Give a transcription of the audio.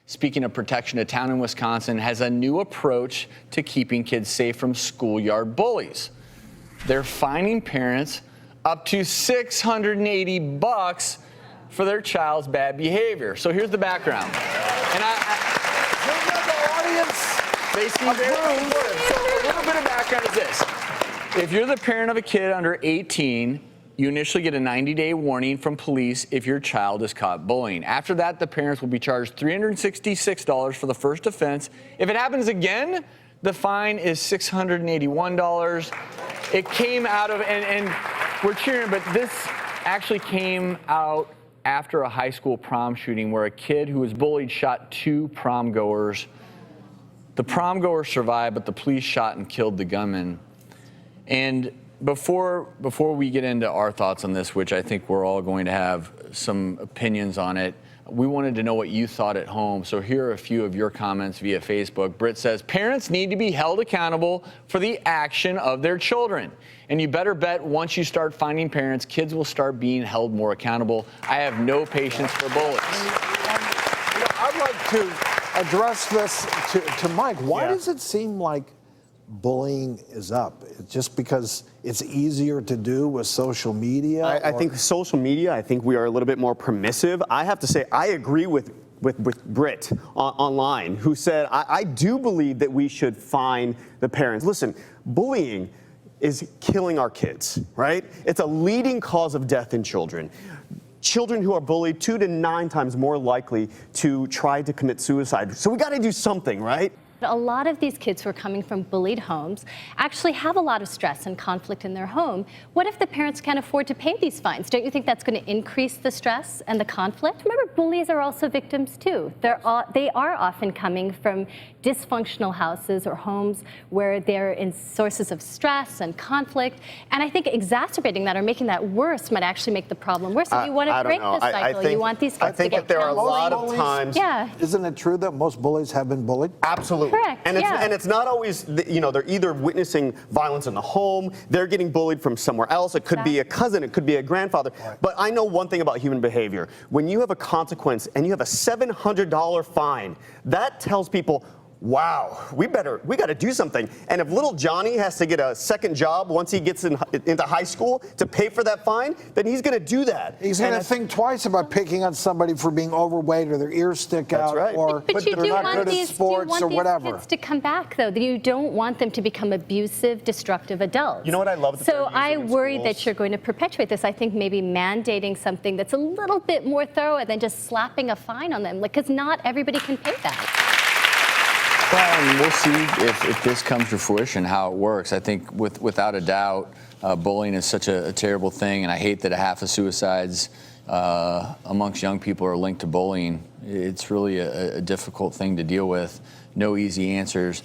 speaking of protection, a town in Wisconsin has a new approach to keeping kids safe from schoolyard bullies. They're fining parents up to $680 for their child's bad behavior. So here's the background. And the audience, they seem very supportive. So a little bit of background is this. If you're the parent of a kid under 18, you initially get a 90-day warning from police if your child is caught bullying. After that, the parents will be charged $366 for the first offense. If it happens again, the fine is $681. It came out of, and we're cheering, but this actually came out after a high school prom shooting where a kid who was bullied shot 2 prom goers. The prom goers survived, but the police shot and killed the gunman. And before we get into our thoughts on this, which I think we're all going to have some opinions on it, we wanted to know what you thought at home. So here are a few of your comments via Facebook. Britt says, parents need to be held accountable for the action of their children. And you better bet once you start finding parents, kids will start being held more accountable. I have no patience for bullies. I'd like to address this to Mike. Why does it seem like bullying is up? Just because it's easier to do with social media? I think social media, I think we are a little bit more permissive. I have to say, I agree with Britt online, who said, I do believe that we should fine the parents. Listen, bullying is killing our kids, right? It's a leading cause of death in children. Children who are bullied 2 to 9 times more likely to try to commit suicide. So we got to do something, right? A lot of these kids who are coming from bullied homes actually have a lot of stress and conflict in their home. What if the parents can't afford to pay these fines? Don't you think that's going to increase the stress and the conflict? Remember, bullies are also victims too. They are often coming from dysfunctional houses or homes where they're in sources of stress and conflict. And I think exacerbating that or making that worse might actually make the problem worse. If you want to break the cycle, you want these kids to get there are a lot counseling. of times. Yeah. Isn't it true that most bullies have been bullied? Absolutely. Correct, And it's not always, they're either witnessing violence in the home, they're getting bullied from somewhere else. It could be a cousin, it could be a grandfather. Right. But I know one thing about human behavior. When you have a consequence and you have a $700 fine, that tells people, wow, we got to do something. And if little Johnny has to get a second job once he gets into high school to pay for that fine, then he's going to do that. He's going to think twice about picking on somebody for being overweight or their ears stick out. Right. Or but you they're do not want good these, at sports or whatever. You want these kids to come back, though. You don't want them to become abusive, destructive adults. You know what I love? So I worry that you're going to perpetuate this. I think maybe mandating something that's a little bit more thorough than just slapping a fine on them, because not everybody can pay that. Well, and we'll see if this comes to fruition, how it works. I think without a doubt, bullying is such a terrible thing, and I hate that half of suicides amongst young people are linked to bullying. It's really a difficult thing to deal with. No easy answers.